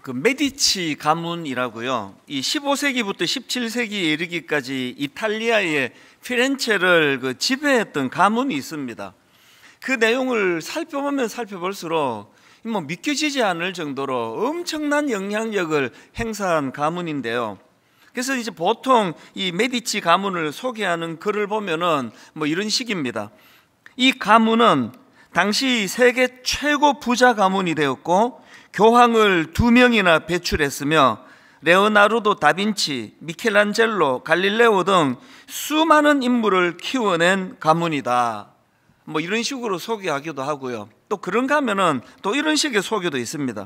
그 메디치 가문이라고요. 이 15세기부터 17세기에 이르기까지 이탈리아의 피렌체를 지배했던 가문이 있습니다. 그 내용을 살펴보면 살펴볼수록 뭐 믿겨지지 않을 정도로 엄청난 영향력을 행사한 가문인데요. 그래서 이제 보통 이 메디치 가문을 소개하는 글을 보면은 뭐 이런 식입니다. 이 가문은 당시 세계 최고 부자 가문이 되었고 교황을 2명이나 배출했으며 레오나르도 다빈치, 미켈란젤로, 갈릴레오 등 수많은 인물을 키워낸 가문이다. 뭐 이런 식으로 소개하기도 하고요. 또 그런가 하면은 또 이런 식의 소개도 있습니다.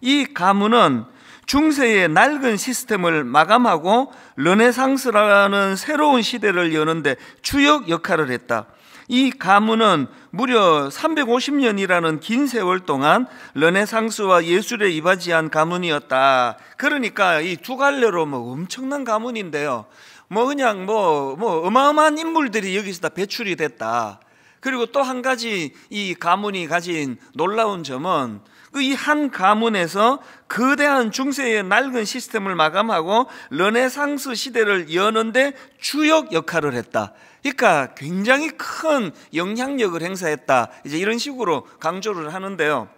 이 가문은 중세의 낡은 시스템을 마감하고 르네상스라는 새로운 시대를 여는데 주역 역할을 했다. 이 가문은 무려 350년이라는 긴 세월 동안 르네상스와 예술에 이바지한 가문이었다. 그러니까 이 두 갈래로 뭐 엄청난 가문인데요. 뭐 그냥 뭐 어마어마한 인물들이 여기서 다 배출이 됐다. 그리고 또 한 가지 이 가문이 가진 놀라운 점은 이 한 가문에서 거대한 중세의 낡은 시스템을 마감하고 르네상스 시대를 여는데 주역 역할을 했다. 그러니까 굉장히 큰 영향력을 행사했다. 이제 이런 식으로 강조를 하는데요.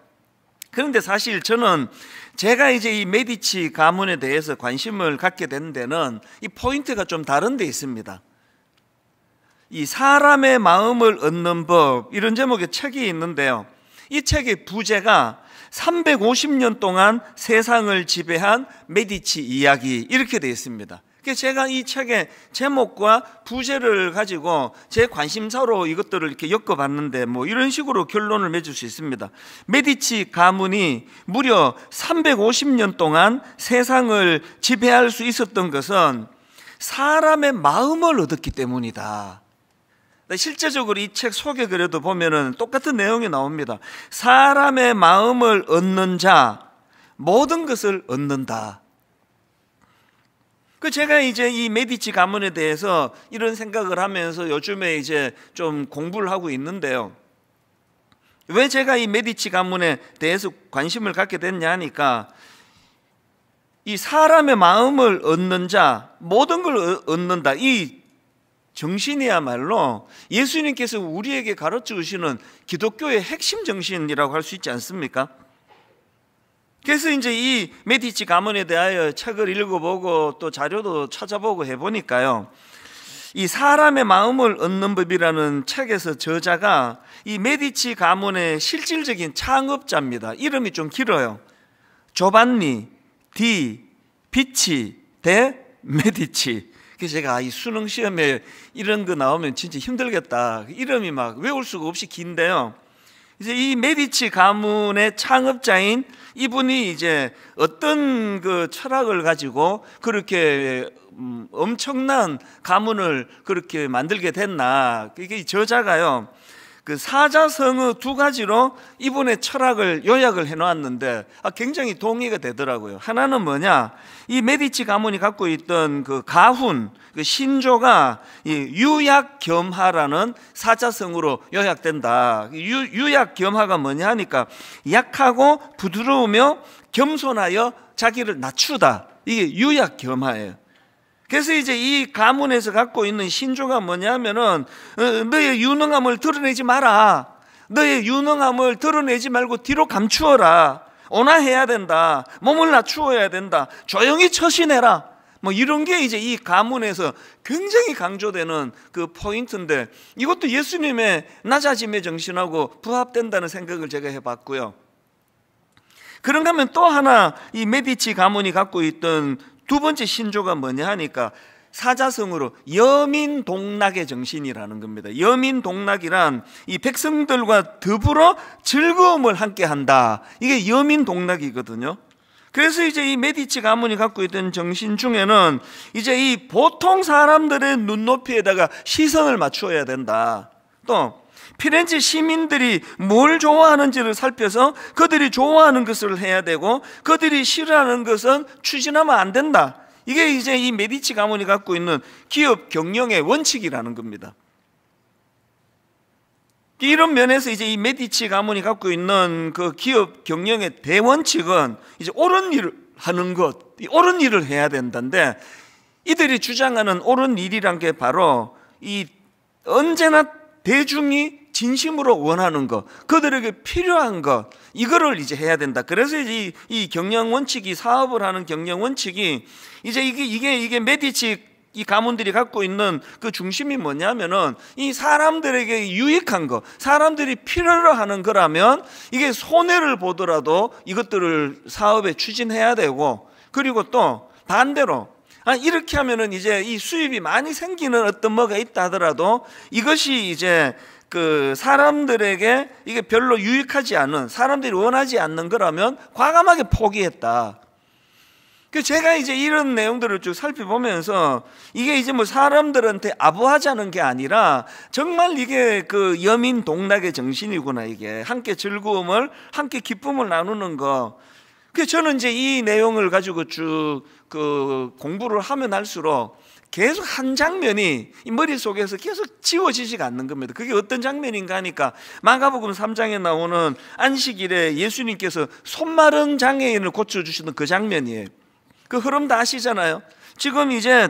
그런데 사실 저는 제가 이제 이 메디치 가문에 대해서 관심을 갖게 된 데는 이 포인트가 좀 다른 데 있습니다. 이 사람의 마음을 얻는 법, 이런 제목의 책이 있는데요. 이 책의 부제가 350년 동안 세상을 지배한 메디치 이야기, 이렇게 되어 있습니다. 그래서 제가 이 책의 제목과 부제를 가지고 제 관심사로 이것들을 이렇게 엮어봤는데 뭐 이런 식으로 결론을 맺을 수 있습니다. 메디치 가문이 무려 350년 동안 세상을 지배할 수 있었던 것은 사람의 마음을 얻었기 때문이다. 실제적으로 이 책 소개글에도 보면은 똑같은 내용이 나옵니다. 사람의 마음을 얻는 자, 모든 것을 얻는다. 제가 이제 이 메디치 가문에 대해서 이런 생각을 하면서 요즘에 이제 좀 공부를 하고 있는데요. 왜 제가 이 메디치 가문에 대해서 관심을 갖게 됐냐 하니까 이 사람의 마음을 얻는 자, 모든 걸 얻는다. 이 정신이야말로 예수님께서 우리에게 가르쳐 주시는 기독교의 핵심 정신이라고 할 수 있지 않습니까? 그래서 이제 이 메디치 가문에 대하여 책을 읽어보고 또 자료도 찾아보고 해보니까요, 이 사람의 마음을 얻는 법이라는 책에서 저자가 이 메디치 가문의 실질적인 창업자입니다. 이름이 좀 길어요. 조반니 디 비치 데 메디치. 그래서 제가 이 수능 시험에 이런 거 나오면 진짜 힘들겠다. 이름이 막 외울 수가 없이 긴데요. 이제 이 메디치 가문의 창업자인 이분이 이제 어떤 그 철학을 가지고 그렇게 엄청난 가문을 그렇게 만들게 됐나. 이게 저자가요, 그 사자성어 2가지로 이분의 철학을 요약을 해놓았는데 굉장히 동의가 되더라고요. 하나는 뭐냐, 이 메디치 가문이 갖고 있던 그 가훈, 그 신조가 유약겸하라는 사자성어로 요약된다. 유약겸하가 뭐냐 하니까 약하고 부드러우며 겸손하여 자기를 낮추다. 이게 유약겸하예요. 그래서 이제 이 가문에서 갖고 있는 신조가 뭐냐면은 너의 유능함을 드러내지 마라. 너의 유능함을 드러내지 말고 뒤로 감추어라. 온화해야 된다. 몸을 낮추어야 된다. 조용히 처신해라. 뭐 이런 게 이제 이 가문에서 굉장히 강조되는 그 포인트인데, 이것도 예수님의 낮아짐의 정신하고 부합된다는 생각을 제가 해봤고요. 그런가 하면 또 하나 이 메디치 가문이 갖고 있던 두 번째 신조가 뭐냐 하니까 사자성어로 여민동락의 정신이라는 겁니다. 여민동락이란 이 백성들과 더불어 즐거움을 함께 한다. 이게 여민동락이거든요. 그래서 이제 이 메디치 가문이 갖고 있던 정신 중에는 이제 이 보통 사람들의 눈높이에다가 시선을 맞추어야 된다. 또 피렌체 시민들이 뭘 좋아하는지를 살펴서 그들이 좋아하는 것을 해야 되고 그들이 싫어하는 것은 추진하면 안 된다. 이게 이제 이 메디치 가문이 갖고 있는 기업 경영의 원칙이라는 겁니다. 이런 면에서 이제 이 메디치 가문이 갖고 있는 그 기업 경영의 대원칙은 이제 옳은 일을 하는 것, 옳은 일을 해야 된다는데, 이들이 주장하는 옳은 일이란 게 바로 이 언제나 대중이 진심으로 원하는 것, 그들에게 필요한 것, 이거를 이제 해야 된다. 그래서 이제 이 경영 원칙이, 사업을 하는 경영 원칙이 이제 이게 메디치 이 가문들이 갖고 있는 그 중심이 뭐냐면은 이 사람들에게 유익한 거, 사람들이 필요로 하는 거라면 이게 손해를 보더라도 이것들을 사업에 추진해야 되고, 그리고 또 반대로 이렇게 하면은 이제 이 수입이 많이 생기는 어떤 뭐가 있다 하더라도 이것이 이제 그 사람들에게 이게 별로 유익하지 않은, 사람들이 원하지 않는 거라면 과감하게 포기했다. 그 제가 이제 이런 내용들을 쭉 살펴보면서 이게 이제 뭐 사람들한테 아부하자는 게 아니라 정말 이게 그 여민 동락의 정신이구나. 이게 함께 즐거움을, 함께 기쁨을 나누는 거. 그 저는 이제 이 내용을 가지고 쭉 그 공부를 하면 할수록 계속 한 장면이 이 머릿속에서 계속 지워지지가 않는 겁니다. 그게 어떤 장면인가 하니까 마가복음 3장에 나오는 안식일에 예수님께서 손마른 장애인을 고쳐주시는 그 장면이에요. 그 흐름 다 아시잖아요. 지금 이제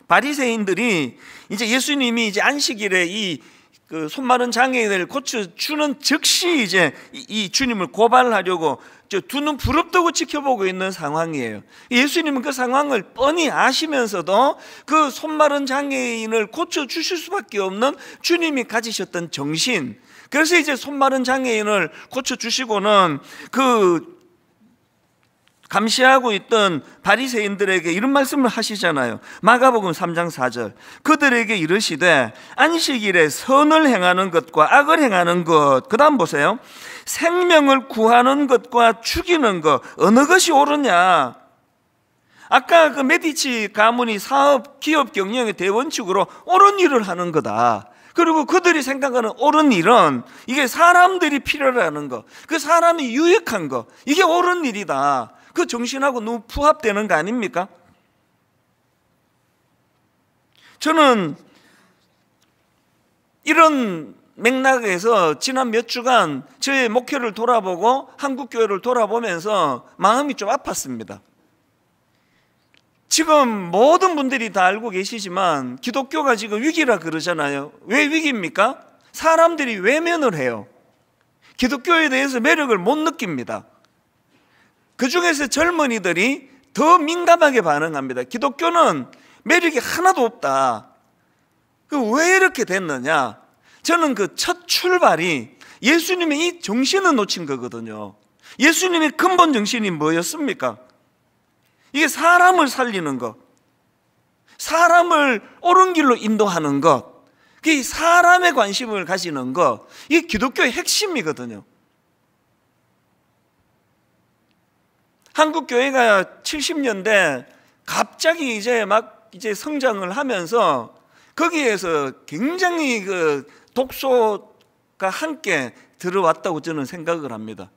바리새인들이 이제 예수님이 이제 안식일에 이 그 손마른 장애인을 고쳐주는 즉시 이제 이 주님을 고발하려고 두 눈 부릅뜨고 지켜보고 있는 상황이에요. 예수님은 그 상황을 뻔히 아시면서도 그 손마른 장애인을 고쳐주실 수밖에 없는 주님이 가지셨던 정신, 그래서 이제 손마른 장애인을 고쳐주시고는 그 감시하고 있던 바리새인들에게 이런 말씀을 하시잖아요. 마가복음 3장 4절, 그들에게 이르시되 안식일에 선을 행하는 것과 악을 행하는 것, 그 다음 보세요, 생명을 구하는 것과 죽이는 것 어느 것이 옳으냐. 아까 그 메디치 가문이 사업 기업 경영의 대원칙으로 옳은 일을 하는 거다. 그리고 그들이 생각하는 옳은 일은 이게 사람들이 필요로 하는 것, 그 사람이 유익한 것, 이게 옳은 일이다. 그 정신하고 너무 부합되는 거 아닙니까? 저는 이런 맥락에서 지난 몇 주간 저의 목회를 돌아보고 한국교회를 돌아보면서 마음이 좀 아팠습니다. 지금 모든 분들이 다 알고 계시지만 기독교가 지금 위기라 그러잖아요. 왜 위기입니까? 사람들이 외면을 해요. 기독교에 대해서 매력을 못 느낍니다. 그 중에서 젊은이들이 더 민감하게 반응합니다. 기독교는 매력이 하나도 없다. 왜 이렇게 됐느냐? 저는 그 첫 출발이 예수님의 이 정신을 놓친 거거든요. 예수님의 근본 정신이 뭐였습니까? 이게 사람을 살리는 것, 사람을 옳은 길로 인도하는 것, 그 사람의 관심을 가지는 것, 이게 기독교의 핵심이거든요. 한국 교회가 70년대 갑자기 이제 막 이제 성장을 하면서 거기에서 굉장히 그 독소가 함께 들어왔다고 저는 생각을 합니다.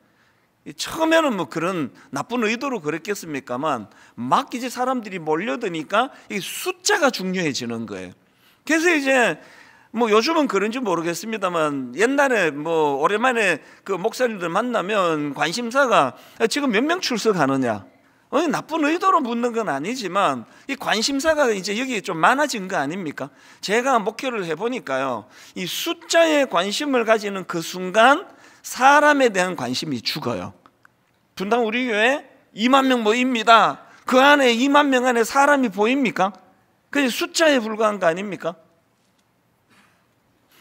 처음에는 뭐 그런 나쁜 의도로 그랬겠습니까만 막 이제 사람들이 몰려드니까 이 숫자가 중요해지는 거예요. 그래서 이제 뭐 요즘은 그런지 모르겠습니다만 옛날에 뭐 오랜만에 그 목사님들 만나면 관심사가 지금 몇 명 출석하느냐, 나쁜 의도로 묻는 건 아니지만 이 관심사가 이제 여기 좀 많아진 거 아닙니까? 제가 목회를 해보니까요, 이 숫자에 관심을 가지는 그 순간 사람에 대한 관심이 죽어요. 분당 우리 교회 2만 명 모입니다. 그 안에 2만 명 안에 사람이 보입니까? 그냥 숫자에 불과한 거 아닙니까?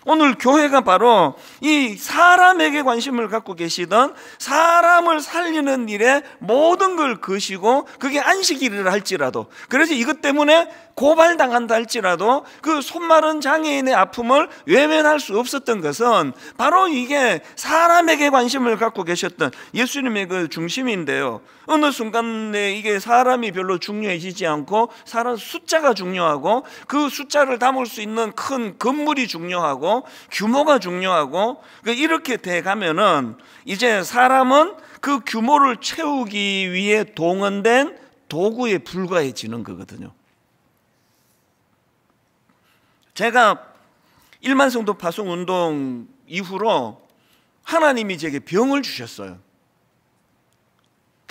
오늘 교회가 바로 이 사람에게 관심을 갖고 계시던, 사람을 살리는 일에 모든 걸 거시고, 그게 안식일이라 할지라도, 그래서 이것 때문에 고발당한다 할지라도 그 손마른 장애인의 아픔을 외면할 수 없었던 것은 바로 이게 사람에게 관심을 갖고 계셨던 예수님의 그 중심인데요. 어느 순간에 이게 사람이 별로 중요해지지 않고 사람 숫자가 중요하고, 그 숫자를 담을 수 있는 큰 건물이 중요하고 규모가 중요하고, 이렇게 돼 가면은 이제 사람은 그 규모를 채우기 위해 동원된 도구에 불과해지는 거거든요. 제가 1만 성도 파송 운동 이후로 하나님이 제게 병을 주셨어요.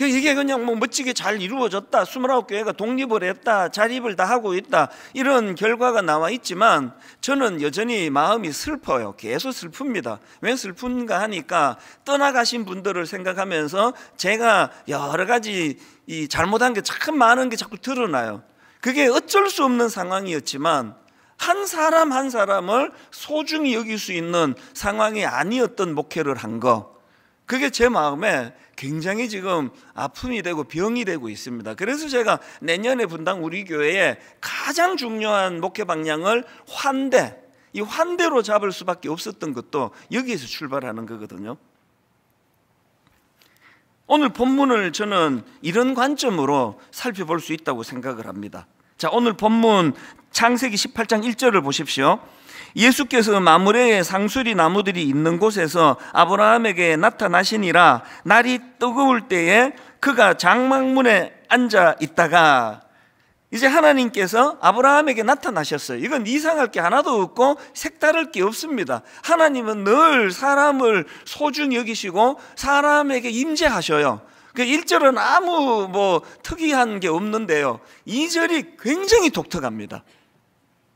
이게 그냥 뭐 멋지게 잘 이루어졌다, 29교회가 독립을 했다, 자립을 다 하고 있다, 이런 결과가 나와 있지만 저는 여전히 마음이 슬퍼요. 계속 슬픕니다. 왜 슬픈가 하니까 떠나가신 분들을 생각하면서 제가 여러 가지 이 잘못한 게 참 많은 게 자꾸 드러나요. 그게 어쩔 수 없는 상황이었지만 한 사람 한 사람을 소중히 여길 수 있는 상황이 아니었던 목회를 한 거, 그게 제 마음에 굉장히 지금 아픔이 되고 병이 되고 있습니다. 그래서 제가 내년에 분당 우리 교회에 가장 중요한 목회 방향을 이 환대로 잡을 수밖에 없었던 것도 여기에서 출발하는 거거든요. 오늘 본문을 저는 이런 관점으로 살펴볼 수 있다고 생각을 합니다. 자, 오늘 본문 창세기 18장 1절을 보십시오. 예수께서 마므레의 상수리 나무들이 있는 곳에서 아브라함에게 나타나시니라. 날이 뜨거울 때에 그가 장막문에 앉아 있다가, 이제 하나님께서 아브라함에게 나타나셨어요. 이건 이상할 게 하나도 없고 색다를 게 없습니다. 하나님은 늘 사람을 소중히 여기시고 사람에게 임재하셔요. 그 1절은 아무 특이한 게 없는데요, 2절이 굉장히 독특합니다.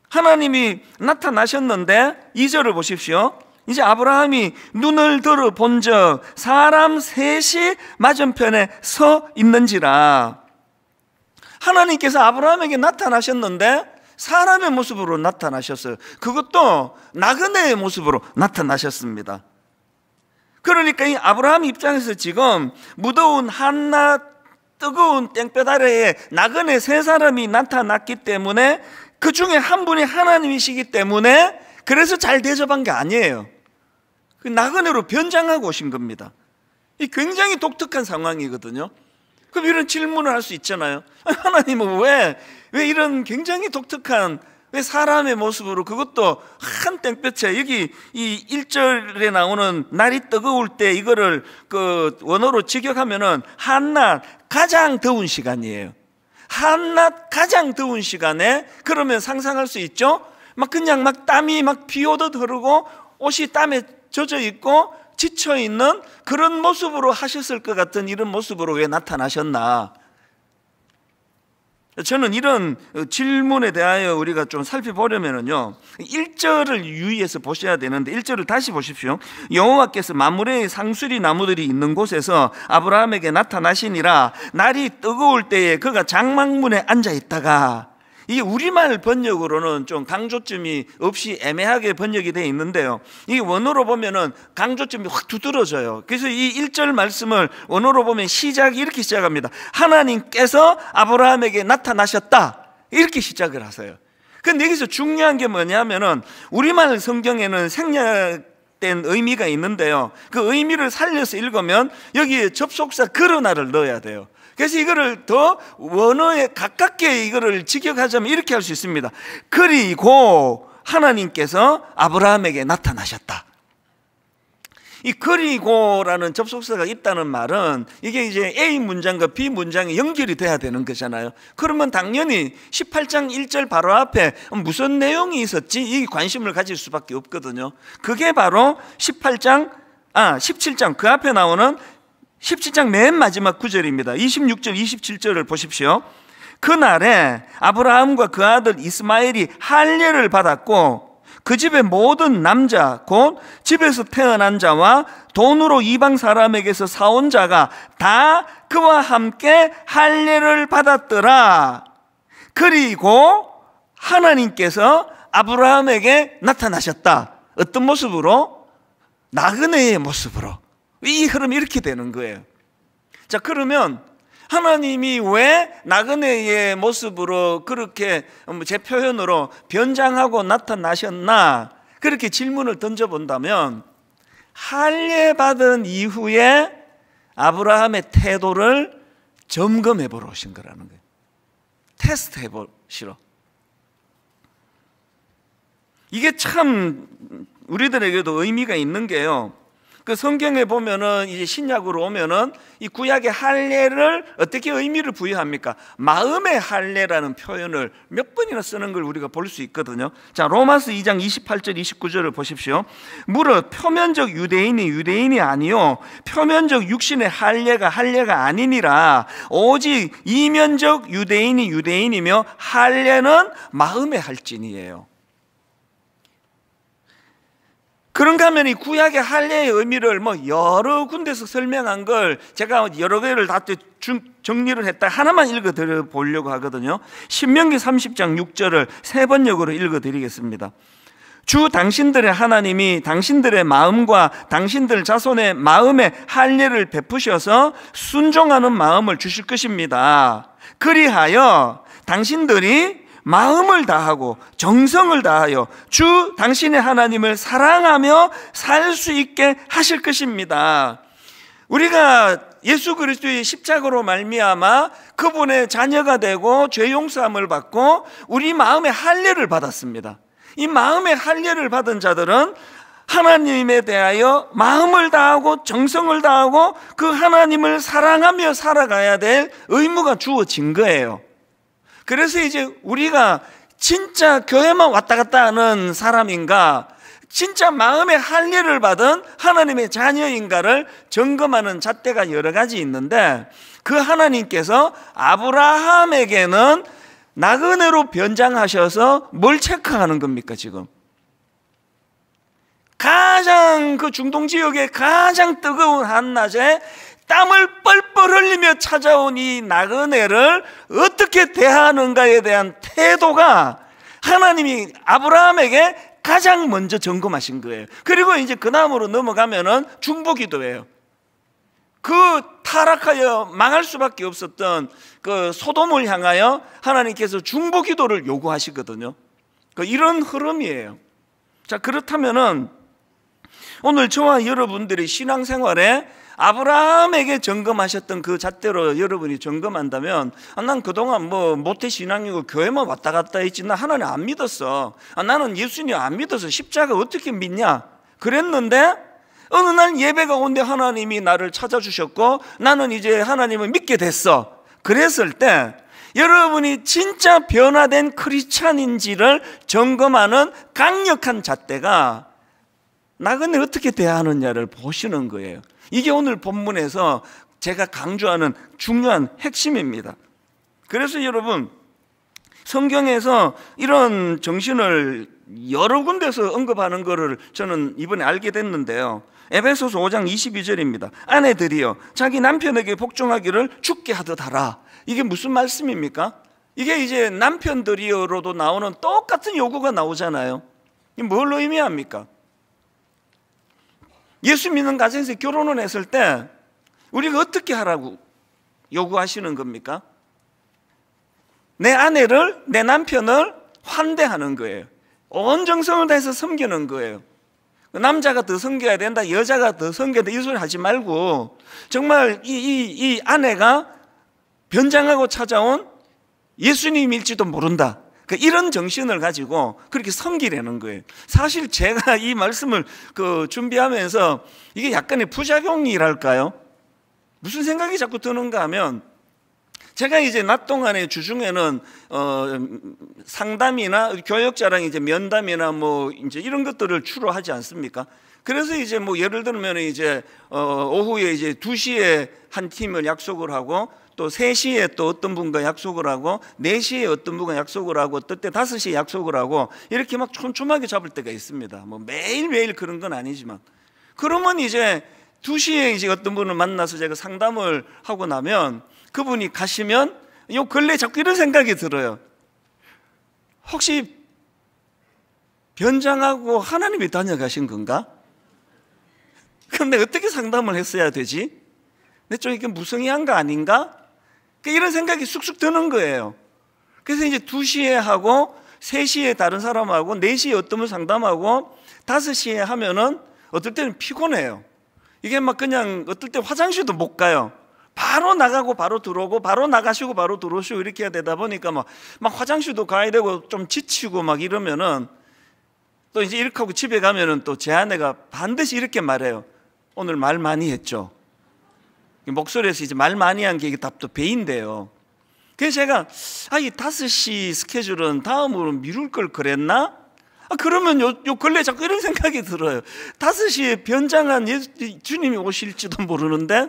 하나님이 나타나셨는데 2절을 보십시오. 이제 아브라함이 눈을 들어 본즉 사람 셋이 맞은편에 서 있는지라. 하나님께서 아브라함에게 나타나셨는데 사람의 모습으로 나타나셨어요. 그것도 나그네의 모습으로 나타나셨습니다. 그러니까 이 아브라함 입장에서 지금 무더운 한낮 뜨거운 땡볕 아래에 나그네 세 사람이 나타났기 때문에, 그 중에 한 분이 하나님이시기 때문에 그래서 잘 대접한 게 아니에요. 그 나그네로 변장하고 오신 겁니다. 이 굉장히 독특한 상황이거든요. 그럼 이런 질문을 할 수 있잖아요. 하나님은 왜 이런 굉장히 독특한, 왜 사람의 모습으로, 그것도 한 땡볕에, 여기 이 1절에 나오는 날이 뜨거울 때, 이거를 그 원어로 직역하면은 한낮 가장 더운 시간이에요. 한낮 가장 더운 시간에, 그러면 상상할 수 있죠? 그냥 땀이 비오듯 흐르고 옷이 땀에 젖어 있고 지쳐 있는 그런 모습으로 하셨을 것 같은 이런 모습으로 왜 나타나셨나? 저는 이런 질문에 대하여 우리가 좀 살펴보려면요, 1절을 유의해서 보셔야 되는데, 1절을 다시 보십시오. 여호와께서 마므레의 상수리 나무들이 있는 곳에서 아브라함에게 나타나시니라. 날이 뜨거울 때에 그가 장막문에 앉아 있다가, 이 우리말 번역으로는 좀 강조점이 없이 애매하게 번역이 되어 있는데요, 이 원어로 보면은 강조점이 확 두드러져요. 그래서 이 1절 말씀을 원어로 보면 시작이 이렇게 시작합니다. 하나님께서 아브라함에게 나타나셨다, 이렇게 시작을 하세요. 근데 여기서 중요한 게 뭐냐면은, 우리말 성경에는 생략된 의미가 있는데요, 그 의미를 살려서 읽으면 여기에 접속사 그러나를 넣어야 돼요. 그래서 이거를 더 원어에 가깝게 이거를 직역하자면 이렇게 할 수 있습니다. 그리고 하나님께서 아브라함에게 나타나셨다. 이 그리고라는 접속사가 있다는 말은 이게 이제 A 문장과 B 문장이 연결이 돼야 되는 거잖아요. 그러면 당연히 18장 1절 바로 앞에 무슨 내용이 있었지? 이 관심을 가질 수밖에 없거든요. 그게 바로 17장 그 앞에 나오는 17장 맨 마지막 구절입니다. 26절, 27절을 보십시오. 그날에 아브라함과 그 아들 이스마엘이 할례를 받았고 그 집의 모든 남자 곧 집에서 태어난 자와 돈으로 이방 사람에게서 사온 자가 다 그와 함께 할례를 받았더라. 그리고 하나님께서 아브라함에게 나타나셨다. 어떤 모습으로? 나그네의 모습으로. 이 흐름이 이렇게 되는 거예요. 자, 그러면 하나님이 왜 나그네의 모습으로 그렇게 제 표현으로 변장하고 나타나셨나? 그렇게 질문을 던져본다면, 할례 받은 이후에 아브라함의 태도를 점검해 보러 오신 거라는 거예요. 테스트 해 보시러. 이게 참 우리들에게도 의미가 있는 게요, 그 성경에 보면은 이제 신약으로 오면은 이 구약의 할례를 어떻게 의미를 부여합니까? 마음의 할례라는 표현을 몇 번이나 쓰는 걸 우리가 볼 수 있거든요. 자, 로마서 2장 28절 29절을 보십시오. 무릇 표면적 유대인이 유대인이 아니요 표면적 육신의 할례가 아니니라. 오직 이면적 유대인이 유대인이며 할례는 마음의 할진이에요. 그런가 하면 이 구약의 할례의 의미를 여러 군데서 설명한 걸 제가 여러 개를 다 정리를 했다 하나만 읽어드려 보려고 하거든요. 신명기 30장 6절을 세 번역으로 읽어드리겠습니다. 주 당신들의 하나님이 당신들의 마음과 당신들 자손의 마음에 할례를 베푸셔서 순종하는 마음을 주실 것입니다. 그리하여 당신들이 마음을 다하고 정성을 다하여 주 당신의 하나님을 사랑하며 살 수 있게 하실 것입니다. 우리가 예수 그리스도의 십자가로 말미암아 그분의 자녀가 되고 죄 용서함을 받고 우리 마음의 할례를 받았습니다. 이 마음의 할례를 받은 자들은 하나님에 대하여 마음을 다하고 정성을 다하고 그 하나님을 사랑하며 살아가야 될 의무가 주어진 거예요. 그래서 이제 우리가 진짜 교회만 왔다 갔다 하는 사람인가, 진짜 마음의 할례를 받은 하나님의 자녀인가를 점검하는 잣대가 여러 가지 있는데, 그 하나님께서 아브라함에게는 나그네로 변장하셔서 뭘 체크하는 겁니까? 지금 가장 그 중동 지역의 가장 뜨거운 한낮에 땀을 뻘뻘 흘리며 찾아온 이 나그네를 어떻게 대하는가에 대한 태도가 하나님이 아브라함에게 가장 먼저 점검하신 거예요. 그리고 이제 그 다음으로 넘어가면은 중보기도예요. 그 타락하여 망할 수밖에 없었던 그 소돔을 향하여 하나님께서 중보기도를 요구하시거든요. 이런 흐름이에요. 자, 그렇다면은 오늘 저와 여러분들이 신앙생활에 아브라함에게 점검하셨던 그 잣대로 여러분이 점검한다면, 난 그동안 모태신앙이고 교회만 왔다 갔다 했지 나 하나님 안 믿었어, 나는 예수님 안 믿어서 십자가 어떻게 믿냐 그랬는데, 어느 날 예배가 온데 하나님이 나를 찾아주셨고 나는 이제 하나님을 믿게 됐어. 그랬을 때 여러분이 진짜 변화된 크리스찬인지를 점검하는 강력한 잣대가 나그네를 어떻게 대하느냐를 보시는 거예요. 이게 오늘 본문에서 제가 강조하는 중요한 핵심입니다. 그래서 여러분, 성경에서 이런 정신을 여러 군데서 언급하는 것을 저는 이번에 알게 됐는데요. 에베소서 5장 22절입니다. 아내들이여 자기 남편에게 복종하기를 주께 하듯 하라. 이게 무슨 말씀입니까? 이게 이제 남편들이여로도 나오는 똑같은 요구가 나오잖아요. 이게 뭘 의미합니까? 예수 믿는 가정에서 결혼을 했을 때 우리가 어떻게 하라고 요구하시는 겁니까? 내 아내를, 내 남편을 환대하는 거예요. 온 정성을 다해서 섬기는 거예요. 남자가 더 섬겨야 된다, 여자가 더 섬겨야 된다, 이 소리 하지 말고 정말 이 아내가 변장하고 찾아온 예수님일지도 모른다, 이런 정신을 가지고 그렇게 섬기려는 거예요. 사실 제가 이 말씀을 준비하면서 이게 약간의 부작용이랄까요? 무슨 생각이 자꾸 드는가 하면, 제가 이제 낮 동안에 주중에는 상담이나 교역자랑 이제 면담이나 이제 이런 것들을 주로 하지 않습니까? 그래서 이제 예를 들면 이제 오후에 이제 2시에 한 팀을 약속을 하고, 또 3시에 또 어떤 분과 약속을 하고, 4시에 어떤 분과 약속을 하고, 어떨 때 5시에 약속을 하고, 이렇게 막 촘촘하게 잡을 때가 있습니다. 매일매일 그런 건 아니지만. 그러면 이제 2시에 이제 어떤 분을 만나서 제가 상담을 하고 나면 그분이 가시면 요 근래 자꾸 이런 생각이 들어요. 혹시 변장하고 하나님이 다녀가신 건가? 그럼 내가 어떻게 상담을 했어야 되지? 내 좀 이게 무성의한 거 아닌가? 이런 생각이 쑥쑥 드는 거예요. 그래서 이제 2시에 하고 3시에 다른 사람하고 4시에 어떤 분 상담하고 5시에 하면은 어떨 때는 피곤해요. 이게 그냥 어떨 때 화장실도 못 가요. 바로 나가고 바로 들어오고 바로 나가시고 바로 들어오시고 이렇게 해야 되다 보니까 막 화장실도 가야 되고 좀 지치고 막 이러면은 또 이제 이렇게 하고 집에 가면은 또 제 아내가 반드시 이렇게 말해요. 오늘 말 많이 했죠. 목소리에서 이제 말 많이 한 게 이게 답도 배인데요. 그래서 제가 이 5시 스케줄은 다음으로 미룰 걸 그랬나? 그러면 요 근래 자꾸 이런 생각이 들어요. 5시에 변장한 주님이 오실지도 모르는데,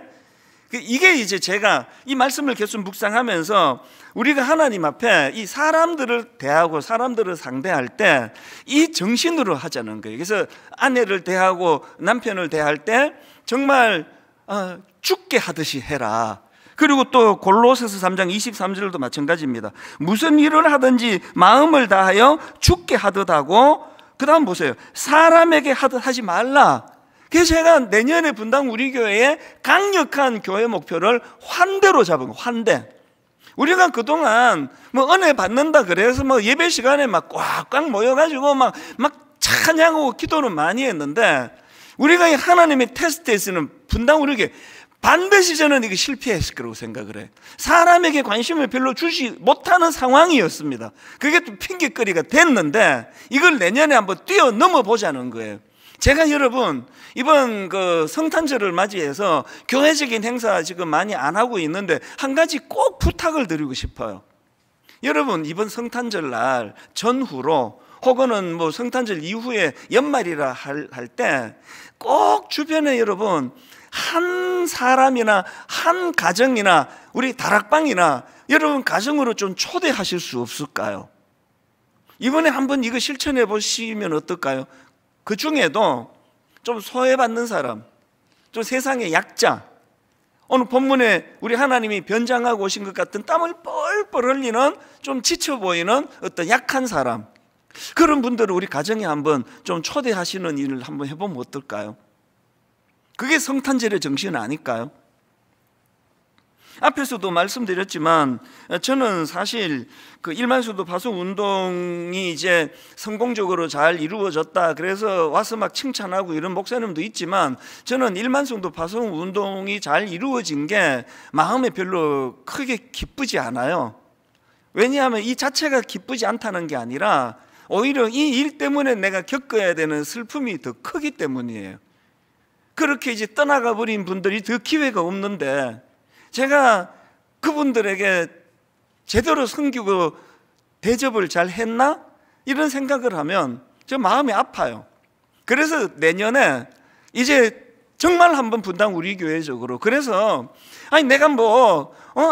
이게 이제 제가 이 말씀을 계속 묵상하면서 우리가 하나님 앞에 이 사람들을 대하고 사람들을 상대할 때 이 정신으로 하자는 거예요. 그래서 아내를 대하고 남편을 대할 때 정말 죽게 하듯이 해라. 그리고 또 골로새서 3장 23절도 마찬가지입니다. 무슨 일을 하든지 마음을 다하여 죽게 하듯 하고, 그 다음 보세요. 사람에게 하듯 하지 말라. 그래서 제가 내년에 분당 우리 교회의 강력한 교회 목표를 환대로 잡은 거예요. 환대. 우리가 그동안 은혜 받는다 그래서 예배 시간에 막 꽉꽉 모여가지고 막 찬양하고 기도는 많이 했는데, 우리가 이 하나님의 테스트에서는 분당 우리 교회 반드시 저는 이게 실패했을 거라고 생각을 해요. 사람에게 관심을 별로 주지 못하는 상황이었습니다. 그게 또 핑계거리가 됐는데, 이걸 내년에 한번 뛰어넘어 보자는 거예요. 제가 여러분 이번 성탄절을 맞이해서 교회적인 행사 지금 많이 안 하고 있는데 한 가지 꼭 부탁을 드리고 싶어요. 여러분 이번 성탄절 날 전후로 혹은 성탄절 이후에 연말이라 할 때 꼭 주변에 여러분 한 사람이나 한 가정이나 우리 다락방이나 여러분 가정으로 좀 초대하실 수 없을까요? 이번에 한번 이거 실천해 보시면 어떨까요? 그 중에도 좀 소외받는 사람, 좀 세상의 약자, 오늘 본문에 우리 하나님이 변장하고 오신 것 같은 땀을 뻘뻘 흘리는 좀 지쳐 보이는 어떤 약한 사람, 그런 분들을 우리 가정에 한번 좀 초대하시는 일을 한번 해보면 어떨까요? 그게 성탄절의 정신 아닐까요? 앞에서도 말씀드렸지만 저는 사실 일만수도 파송 운동이 이제 성공적으로 잘 이루어졌다 그래서 와서 막 칭찬하고 이런 목사님도 있지만, 저는 일만수도 파송 운동이 잘 이루어진 게 마음에 별로 크게 기쁘지 않아요. 왜냐하면 이 자체가 기쁘지 않다는 게 아니라 오히려 이 일 때문에 내가 겪어야 되는 슬픔이 더 크기 때문이에요. 그렇게 이제 떠나가 버린 분들이 더 기회가 없는데 제가 그분들에게 제대로 섬기고 대접을 잘 했나? 이런 생각을 하면 저 마음이 아파요. 그래서 내년에 이제 정말 한번 분당 우리 교회적으로, 그래서 내가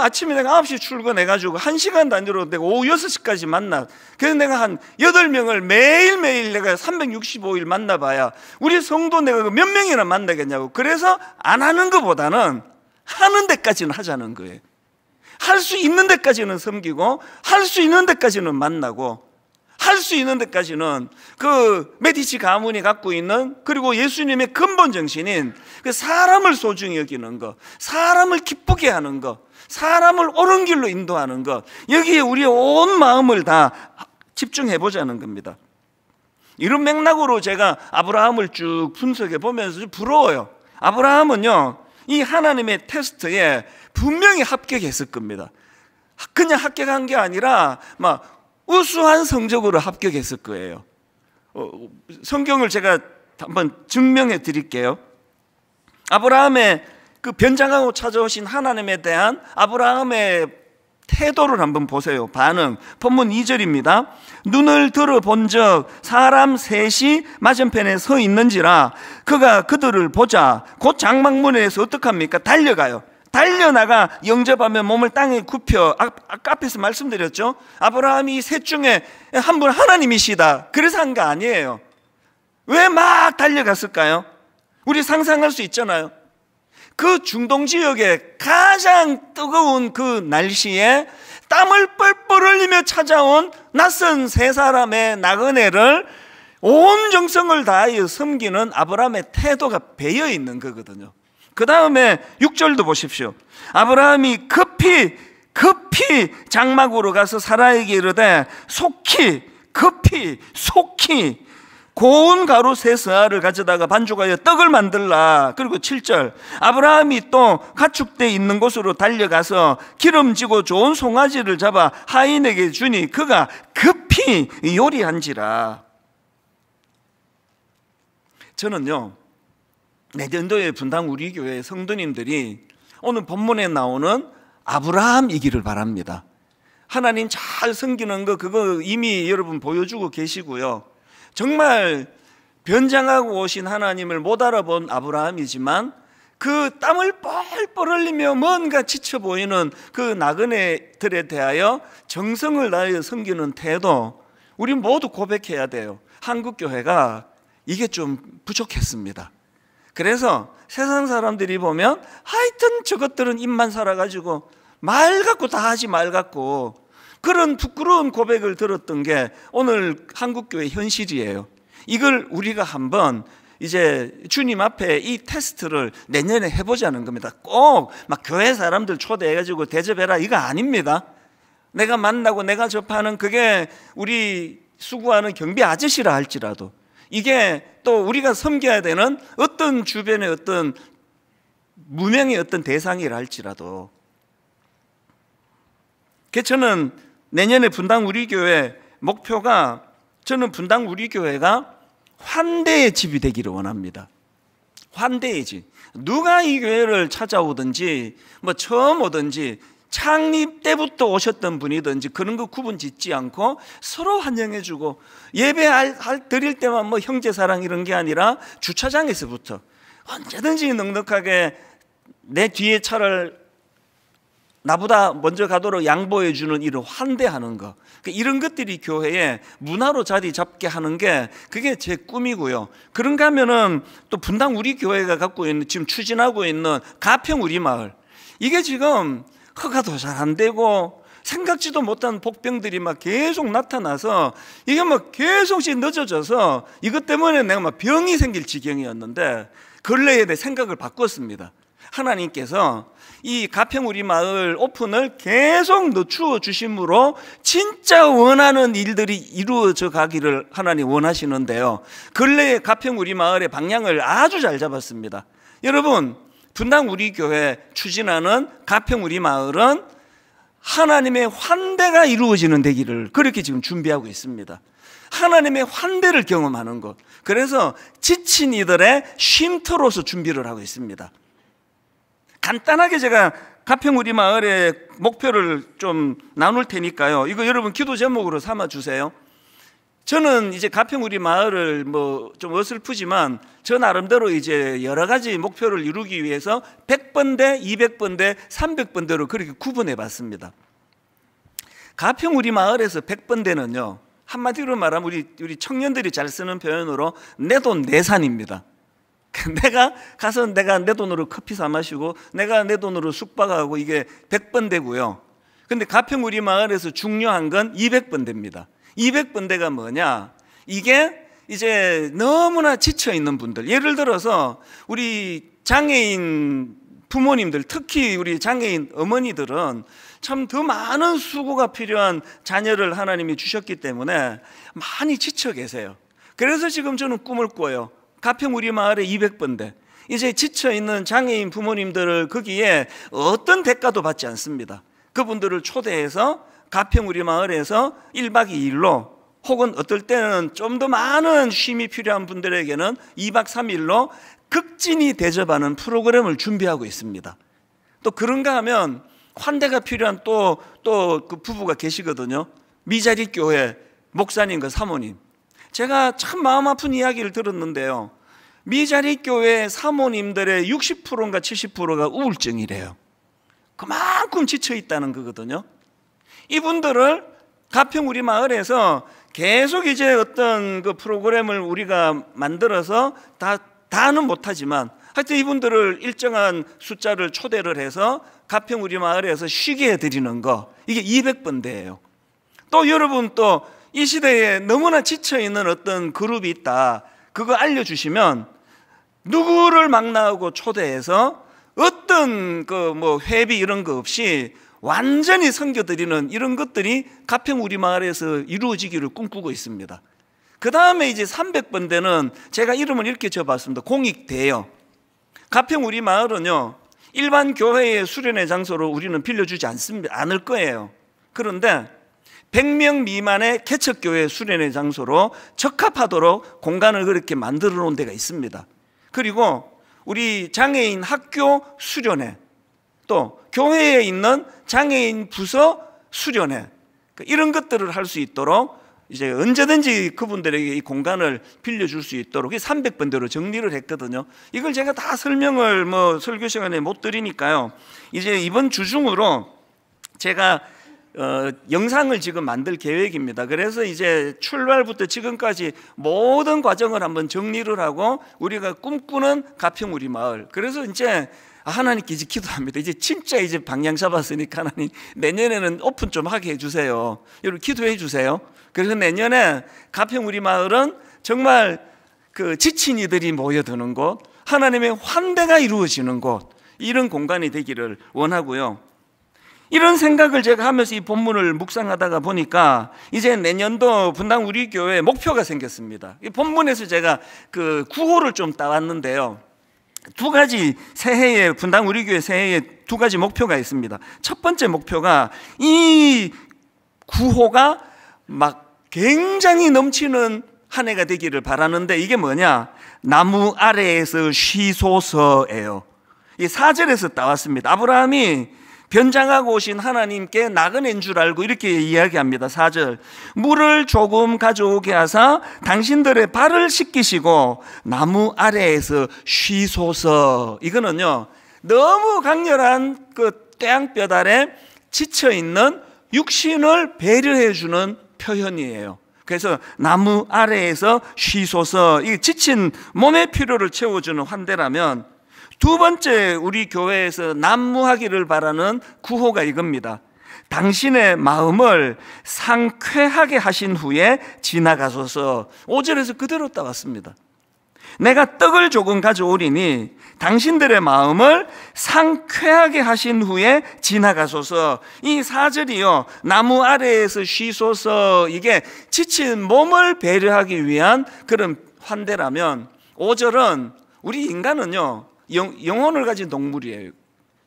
아침에 내가 9시 출근해가지고 1시간 단위로 내가 오후 6시까지 만나, 그래서 내가 한 8명을 매일매일 내가 365일 만나봐야 우리 성도 내가 몇 명이나 만나겠냐고. 그래서 안 하는 것보다는 하는 데까지는 하자는 거예요. 할 수 있는 데까지는 섬기고 할 수 있는 데까지는 만나고 할 수 있는 데까지는 그 메디치 가문이 갖고 있는, 그리고 예수님의 근본 정신인 그 사람을 소중히 여기는 것, 사람을 기쁘게 하는 것, 사람을 옳은 길로 인도하는 것, 여기에 우리의 온 마음을 다 집중해 보자는 겁니다. 이런 맥락으로 제가 아브라함을 쭉 분석해 보면서 좀 부러워요. 아브라함은요 이 하나님의 테스트에 분명히 합격했을 겁니다. 그냥 합격한 게 아니라 막 우수한 성적으로 합격했을 거예요. 성경을 제가 한번 증명해 드릴게요. 아브라함의 그 변장하고 찾아오신 하나님에 대한 아브라함의 태도를 한번 보세요. 반응. 본문 2절입니다. 눈을 들어본 적 사람 셋이 맞은편에 서 있는지라 그가 그들을 보자 곧 장막문에서 어떡합니까? 달려가요. 달려나가 영접하며 몸을 땅에 굽혀, 아까 앞에서 말씀드렸죠. 아브라함이 이 셋 중에 한 분 하나님이시다 그래서 한 거 아니에요. 왜 막 달려갔을까요? 우리 상상할 수 있잖아요. 그 중동 지역의 가장 뜨거운 그 날씨에 땀을 뻘뻘 흘리며 찾아온 낯선 세 사람의 나그네를 온 정성을 다하여 섬기는 아브라함의 태도가 배어 있는 거거든요. 그 다음에 6절도 보십시오. 아브라함이 급히 장막으로 가서 사라에게 이르되 속히 고운 가루 세 스아를 가져다가 반죽하여 떡을 만들라. 그리고 7절 아브라함이 또 가축대 있는 곳으로 달려가서 기름지고 좋은 송아지를 잡아 하인에게 주니 그가 급히 요리한지라. 저는요 내년도에 분당 우리 교회 성도님들이 오늘 본문에 나오는 아브라함이기를 바랍니다. 하나님 잘 섬기는 거 그거 이미 여러분 보여주고 계시고요. 정말 변장하고 오신 하나님을 못 알아본 아브라함이지만 그 땀을 뻘뻘 흘리며 뭔가 지쳐 보이는 그 나그네들에 대하여 정성을 다하여 섬기는 태도, 우리 모두 고백해야 돼요. 한국교회가 이게 좀 부족했습니다. 그래서 세상 사람들이 보면 하여튼 저것들은 입만 살아가지고 말 같고 다 하지 말 같고, 그런 부끄러운 고백을 들었던 게 오늘 한국교회 현실이에요. 이걸 우리가 한번 이제 주님 앞에 이 테스트를 내년에 해보자는 겁니다. 꼭 막 교회 사람들 초대해가지고 대접해라 이거 아닙니다. 내가 만나고 내가 접하는 그게 우리 수고하는 경비 아저씨라 할지라도, 이게 또 우리가 섬겨야 되는 어떤 주변의 어떤 무명의 어떤 대상이라 할지라도, 저는 내년에 분당 우리 교회 목표가, 저는 분당 우리 교회가 환대의 집이 되기를 원합니다. 환대의 집. 누가 이 교회를 찾아오든지 뭐 처음 오든지 창립 때부터 오셨던 분이든지 그런 거 구분 짓지 않고 서로 환영해주고, 예배 드릴 때만 뭐 형제사랑 이런 게 아니라 주차장에서부터 언제든지 넉넉하게 내 뒤에 차를 나보다 먼저 가도록 양보해주는 이런 환대하는 거, 이런 것들이 교회의 문화로 자리 잡게 하는 게 그게 제 꿈이고요. 그런가 하면은 또 분당 우리 교회가 갖고 있는, 지금 추진하고 있는 가평 우리 마을, 이게 지금 허가도 잘 안 되고 생각지도 못한 복병들이 막 계속 나타나서 이게 막 계속씩 늦어져서 이것 때문에 내가 막 병이 생길 지경이었는데 근래에 내 생각을 바꿨습니다. 하나님께서 이 가평 우리 마을 오픈을 계속 늦추어 주심으로 진짜 원하는 일들이 이루어져 가기를 하나님 원하시는데요, 근래에 가평 우리 마을의 방향을 아주 잘 잡았습니다. 여러분, 분당 우리 교회 추진하는 가평 우리 마을은 하나님의 환대가 이루어지는 되기를 그렇게 지금 준비하고 있습니다. 하나님의 환대를 경험하는 것, 그래서 지친 이들의 쉼터로서 준비를 하고 있습니다. 간단하게 제가 가평 우리 마을의 목표를 좀 나눌 테니까요, 이거 여러분 기도 제목으로 삼아 주세요. 저는 이제 가평 우리 마을을 뭐 좀 어설프지만 저 나름대로 이제 여러 가지 목표를 이루기 위해서 100번대, 200번대, 300번대로 그렇게 구분해 봤습니다. 가평 우리 마을에서 100번대는요, 한마디로 말하면 우리 청년들이 잘 쓰는 표현으로 내 돈 내산입니다. 내가 가서 내가 내 돈으로 커피 사 마시고 내가 내 돈으로 숙박하고, 이게 100번대고요. 근데 가평 우리 마을에서 중요한 건 200번대입니다. 200번대가 뭐냐? 이게 이제 너무나 지쳐 있는 분들, 예를 들어서 우리 장애인 부모님들, 특히 우리 장애인 어머니들은 참 더 많은 수고가 필요한 자녀를 하나님이 주셨기 때문에 많이 지쳐 계세요. 그래서 지금 저는 꿈을 꿔요. 가평 우리 마을에 200번대, 이제 지쳐있는 장애인 부모님들을 거기에 어떤 대가도 받지 않습니다. 그분들을 초대해서 가평 우리 마을에서 1박 2일로, 혹은 어떨 때는 좀 더 많은 쉼이 필요한 분들에게는 2박 3일로 극진히 대접하는 프로그램을 준비하고 있습니다. 또 그런가 하면 환대가 필요한 또 그 부부가 계시거든요. 미자리 교회 목사님과 사모님, 제가 참 마음 아픈 이야기를 들었는데요, 미자리 교회 사모님들의 60%인가 70%가 우울증이래요. 그만큼 지쳐 있다는 거거든요. 이분들을 가평 우리 마을에서 계속 이제 어떤 그 프로그램을 우리가 만들어서 다는 못하지만 하여튼 이분들을 일정한 숫자를 초대를 해서 가평 우리 마을에서 쉬게 해드리는 거, 이게 200번대예요. 또 여러분, 또 이 시대에 너무나 지쳐있는 어떤 그룹이 있다, 그거 알려주시면 누구를 망라하고 초대해서 어떤 그 뭐 회비 이런 거 없이 완전히 섬겨드리는 이런 것들이 가평 우리 마을에서 이루어지기를 꿈꾸고 있습니다. 그 다음에 이제 300번대는 제가 이름을 이렇게 줘봤습니다. 공익대요. 가평 우리 마을은요, 일반 교회의 수련회 장소로 우리는 빌려주지 않을 거예요. 그런데 100명 미만의 개척교회 수련회 장소로 적합하도록 공간을 그렇게 만들어 놓은 데가 있습니다. 그리고 우리 장애인 학교 수련회, 또 교회에 있는 장애인 부서 수련회, 이런 것들을 할 수 있도록 이제 언제든지 그분들에게 이 공간을 빌려줄 수 있도록 300번대로 정리를 했거든요. 이걸 제가 다 설명을 설교 시간에 못 드리니까요. 이제 이번 주 중으로 제가 영상을 지금 만들 계획입니다. 그래서 이제 출발부터 지금까지 모든 과정을 한번 정리를 하고 우리가 꿈꾸는 가평 우리 마을. 그래서 이제 하나님께 이제 기도합니다. 이제 진짜 이제 방향 잡았으니까 하나님 내년에는 오픈 좀 하게 해주세요. 여러분 기도해 주세요. 그래서 내년에 가평 우리 마을은 정말 그 지친 이들이 모여드는 곳, 하나님의 환대가 이루어지는 곳, 이런 공간이 되기를 원하고요. 이런 생각을 제가 하면서 이 본문을 묵상하다가 보니까 이제 내년도 분당 우리 교회 목표가 생겼습니다. 이 본문에서 제가 그 구호를 좀 따왔는데요. 두 가지 새해에 분당 우리 교회 새해에 두 가지 목표가 있습니다. 첫 번째 목표가 이 구호가 막 굉장히 넘치는 한 해가 되기를 바라는데 이게 뭐냐? 나무 아래에서 쉬소서예요. 이 4절에서 따왔습니다. 아브라함이 변장하고 오신 하나님께 나그네인 줄 알고 이렇게 이야기합니다. 4절, 물을 조금 가져오게 하사 당신들의 발을 씻기시고 나무 아래에서 쉬소서. 이거는요 너무 강렬한 그 떼양볕 아래 지쳐있는 육신을 배려해 주는 표현이에요. 그래서 나무 아래에서 쉬소서, 이 지친 몸의 필요를 채워주는 환대라면, 두 번째 우리 교회에서 난무하기를 바라는 구호가 이겁니다. 당신의 마음을 상쾌하게 하신 후에 지나가소서. 5절에서 그대로 따왔습니다. 내가 떡을 조금 가져오리니 당신들의 마음을 상쾌하게 하신 후에 지나가소서. 이 4절이요 나무 아래에서 쉬소서, 이게 지친 몸을 배려하기 위한 그런 환대라면, 5절은 우리 인간은요 영혼을 가진 동물이에요.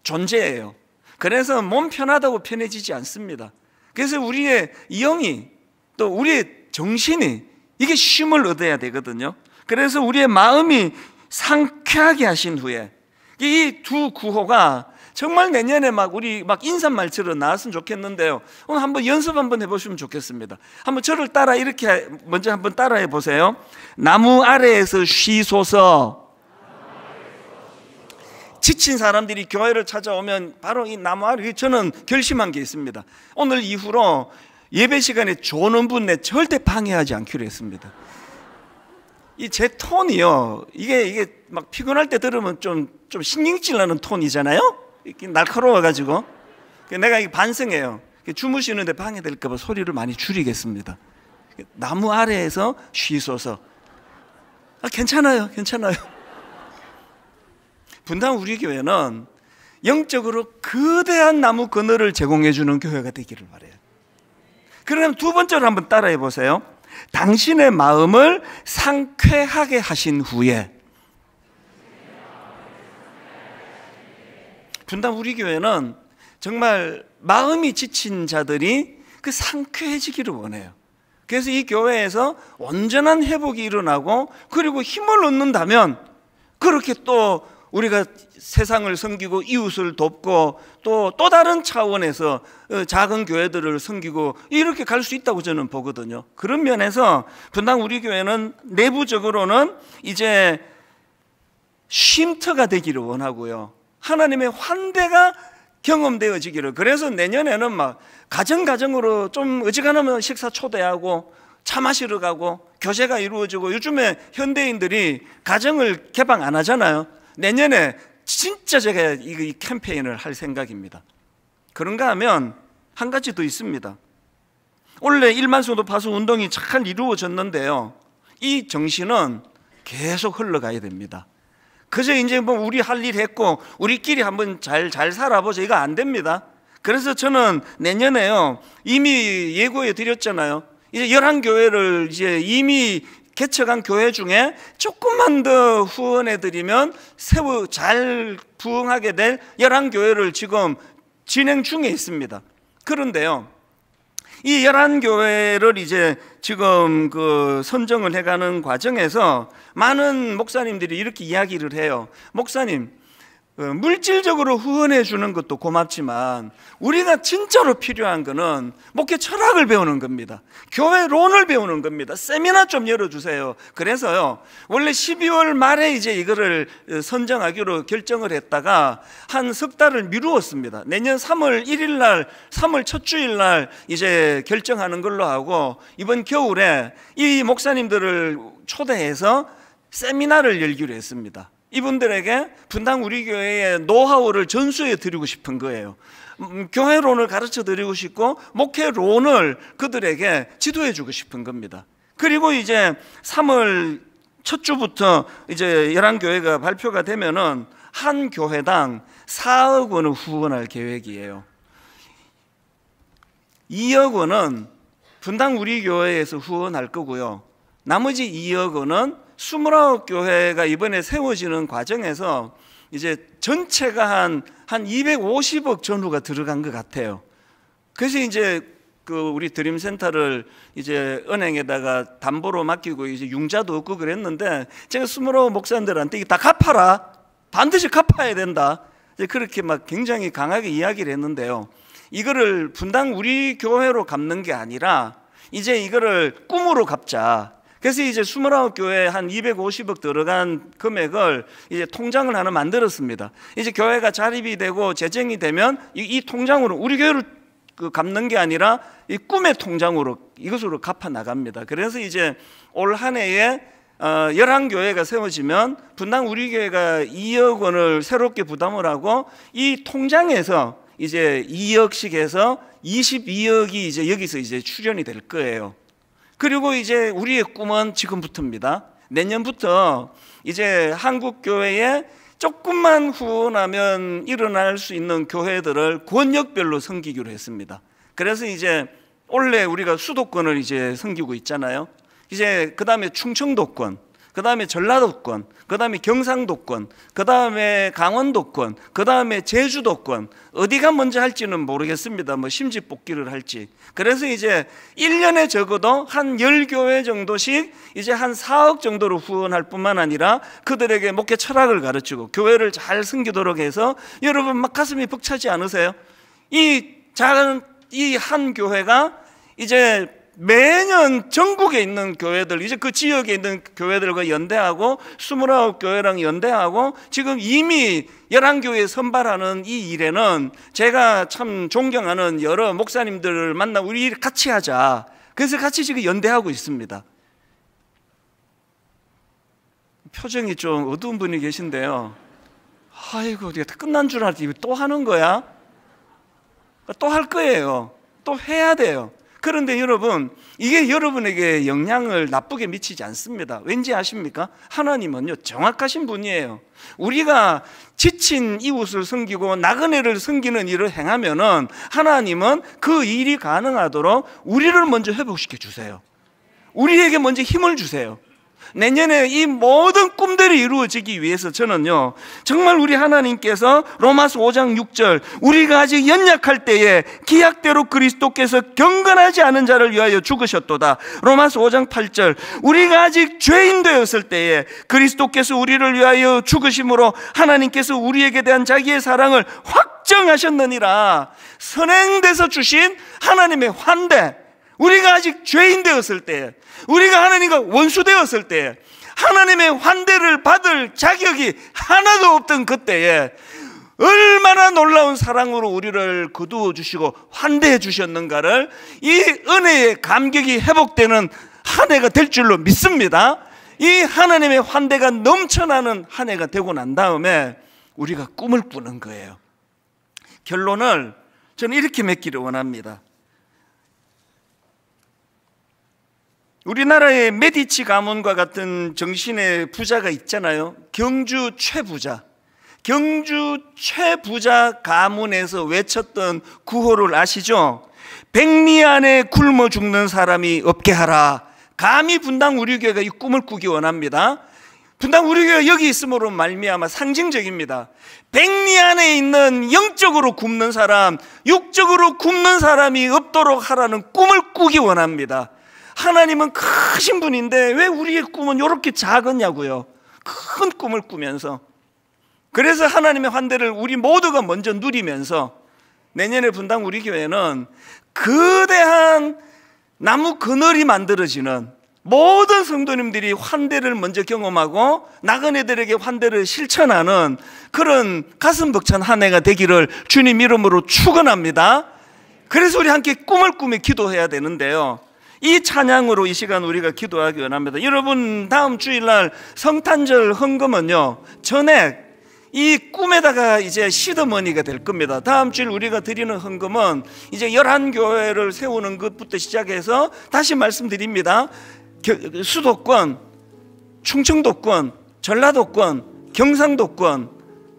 존재예요. 그래서 몸 편하다고 편해지지 않습니다. 그래서 우리의 영이 또 우리의 정신이 이게 쉼을 얻어야 되거든요. 그래서 우리의 마음이 상쾌하게 하신 후에, 이 두 구호가 정말 내년에 우리 인사말처럼 나왔으면 좋겠는데요. 오늘 한번 연습 한번 해보시면 좋겠습니다. 한번 저를 따라 이렇게 먼저 한번 따라해 보세요. 나무 아래에서 쉬소서. 지친 사람들이 교회를 찾아오면 바로 이 나무 아래, 저는 결심한 게 있습니다. 오늘 이후로 예배 시간에 조는 분에 절대 방해하지 않기로 했습니다. 이 제 톤이요, 이게 막 피곤할 때 들으면 좀 신경질 나는 톤이잖아요. 이렇게 날카로워가지고 내가 반성해요. 주무시는데 방해될까봐 소리를 많이 줄이겠습니다. 나무 아래에서 쉬소서. 괜찮아요. 분당 우리 교회는 영적으로 거대한 나무 그늘을 제공해 주는 교회가 되기를 바라요. 그럼 두 번째로 한번 따라해 보세요. 당신의 마음을 상쾌하게 하신 후에. 분당 우리 교회는 정말 마음이 지친 자들이 그 상쾌해지기를 원해요. 그래서 이 교회에서 온전한 회복이 일어나고, 그리고 힘을 얻는다면 그렇게 또 우리가 세상을 섬기고 이웃을 돕고 또 다른 차원에서 작은 교회들을 섬기고 이렇게 갈 수 있다고 저는 보거든요. 그런 면에서 분당 우리 교회는 내부적으로는 이제 쉼터가 되기를 원하고요, 하나님의 환대가 경험되어지기를. 그래서 내년에는 가정으로 좀 어지간하면 식사 초대하고 차 마시러 가고 교제가 이루어지고, 요즘에 현대인들이 가정을 개방 안 하잖아요. 내년에 진짜 제가 이 캠페인을 할 생각입니다. 그런가 하면 한 가지 더 있습니다. 원래 1만 성도 파수 운동이 잘 이루어졌는데요, 이 정신은 계속 흘러가야 됩니다. 그저 이제 우리 할 일 했고 우리끼리 한번 잘 살아보자, 이거 안 됩니다. 그래서 저는 내년에요, 이미 예고해 드렸잖아요. 이제 11교회를 이제 이미 개척한 교회 중에 조금만 더 후원해 드리면 잘 부흥하게 될 11교회를 지금 진행 중에 있습니다. 그런데요, 이 11교회를 이제 지금 그 선정을 해가는 과정에서 많은 목사님들이 이렇게 이야기를 해요. 목사님, 물질적으로 후원해 주는 것도 고맙지만 우리가 진짜로 필요한 거는 목회 철학을 배우는 겁니다. 교회론을 배우는 겁니다. 세미나 좀 열어주세요. 그래서요, 원래 12월 말에 이제 이거를 선정하기로 결정을 했다가 한 석 달을 미루었습니다. 내년 3월 1일 날, 3월 첫 주일 날 이제 결정하는 걸로 하고, 이번 겨울에 이 목사님들을 초대해서 세미나를 열기로 했습니다. 이분들에게 분당 우리 교회의 노하우를 전수해 드리고 싶은 거예요. 교회론을 가르쳐 드리고 싶고 목회론을 그들에게 지도해 주고 싶은 겁니다. 그리고 이제 3월 첫 주부터 이제 11교회가 발표가 되면은 한 교회당 4억 원을 후원할 계획이에요. 2억 원은 분당 우리 교회에서 후원할 거고요. 나머지 2억 원은 29교회가 이번에 세워지는 과정에서 이제 전체가 한 250억 전후가 들어간 것 같아요. 그래서 이제 그 우리 드림센터를 이제 은행에다가 담보로 맡기고 이제 융자도 없고 그랬는데, 제가 29 목사님들한테 이거 다 갚아라, 반드시 갚아야 된다, 이제 그렇게 막 굉장히 강하게 이야기를 했는데요. 이거를 분당 우리 교회로 갚는 게 아니라 이제 이거를 꿈으로 갚자. 그래서 이제 29교회에 한 250억 들어간 금액을 이제 통장을 하나 만들었습니다. 이제 교회가 자립이 되고 재정이 되면 이 통장으로 우리 교회를 갚는 게 아니라 이 꿈의 통장으로 이것으로 갚아 나갑니다. 그래서 이제 올 한 해에 11교회가 세워지면 분당 우리 교회가 2억 원을 새롭게 부담을 하고 이 통장에서 이제 2억씩 해서 22억이 이제 여기서 이제 출연이 될 거예요. 그리고 이제 우리의 꿈은 지금부터입니다. 내년부터 이제 한국교회에 조금만 후원하면 일어날 수 있는 교회들을 권역별로 섬기기로 했습니다. 그래서 이제 원래 우리가 수도권을 이제 섬기고 있잖아요. 이제 그 다음에 충청도권, 그 다음에 전라도권, 그 다음에 경상도권, 그 다음에 강원도권, 그 다음에 제주도권, 어디가 먼저 할지는 모르겠습니다. 뭐 심지뽑기를 할지. 그래서 이제 1년에 적어도 한 10교회 정도씩 이제 한 4억 정도로 후원할 뿐만 아니라 그들에게 목회 철학을 가르치고 교회를 잘 섬기도록 해서, 여러분 막 가슴이 벅차지 않으세요? 이 작은 이 한 교회가 이제 매년 전국에 있는 교회들, 이제 그 지역에 있는 교회들과 연대하고 29교회랑 연대하고 지금 이미 11교회 선발하는 이 일에는 제가 참 존경하는 여러 목사님들을 만나 우리 일 같이 하자. 그래서 같이 지금 연대하고 있습니다. 표정이 좀 어두운 분이 계신데요. 아이고, 내가 끝난 줄 알았지. 또 하는 거야? 또 할 거예요. 또 해야 돼요. 그런데 여러분, 이게 여러분에게 영향을 나쁘게 미치지 않습니다. 왠지 아십니까? 하나님은요, 정확하신 분이에요. 우리가 지친 이웃을 섬기고 나그네를 섬기는 일을 행하면은 하나님은 그 일이 가능하도록 우리를 먼저 회복시켜 주세요. 우리에게 먼저 힘을 주세요. 내년에 이 모든 꿈들이 이루어지기 위해서 저는요, 정말 우리 하나님께서 로마서 5장 6절 우리가 아직 연약할 때에 기약대로 그리스도께서 경건하지 않은 자를 위하여 죽으셨도다. 로마서 5장 8절 우리가 아직 죄인 되었을 때에 그리스도께서 우리를 위하여 죽으심으로 하나님께서 우리에게 대한 자기의 사랑을 확정하셨느니라. 선행돼서 주신 하나님의 환대, 우리가 아직 죄인 되었을 때, 우리가 하나님과 원수 되었을 때 하나님의 환대를 받을 자격이 하나도 없던 그때에 얼마나 놀라운 사랑으로 우리를 거두어 주시고 환대해 주셨는가를 이 은혜의 감격이 회복되는 한 해가 될 줄로 믿습니다. 이 하나님의 환대가 넘쳐나는 한 해가 되고 난 다음에 우리가 꿈을 꾸는 거예요. 결론을 저는 이렇게 맺기를 원합니다. 우리나라의 메디치 가문과 같은 정신의 부자가 있잖아요. 경주 최부자. 경주 최부자 가문에서 외쳤던 구호를 아시죠? 백리 안에 굶어 죽는 사람이 없게 하라. 감히 분당 우리 교회가 이 꿈을 꾸기 원합니다. 분당 우리 교회 여기 있음으로 말미암아 상징적입니다. 백리 안에 있는 영적으로 굶는 사람, 육적으로 굶는 사람이 없도록 하라는 꿈을 꾸기 원합니다. 하나님은 크신 분인데 왜 우리의 꿈은 이렇게 작았냐고요. 큰 꿈을 꾸면서. 그래서 하나님의 환대를 우리 모두가 먼저 누리면서 내년에 분당 우리 교회는 거대한 나무 그늘이 만들어지는, 모든 성도님들이 환대를 먼저 경험하고 나그네들에게 환대를 실천하는 그런 가슴 벅찬 한 해가 되기를 주님 이름으로 축원합니다. 그래서 우리 함께 꿈을 꾸며 기도해야 되는데요, 이 찬양으로 이 시간 우리가 기도하기 원합니다. 여러분, 다음 주일날 성탄절 헌금은요, 전액 이 꿈에다가 이제 시드머니가 될 겁니다. 다음 주일 우리가 드리는 헌금은 이제 11교회를 세우는 것부터 시작해서, 다시 말씀드립니다, 수도권, 충청도권, 전라도권, 경상도권,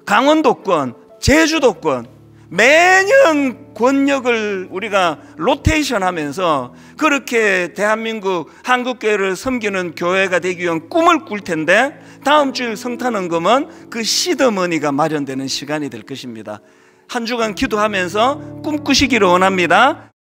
강원도권, 제주도권, 매년 권역을 우리가 로테이션 하면서 그렇게 대한민국 한국교회를 섬기는 교회가 되기 위한 꿈을 꿀 텐데, 다음 주일 성탄헌금은 그 시드머니가 마련되는 시간이 될 것입니다. 한 주간 기도하면서 꿈꾸시기를 원합니다.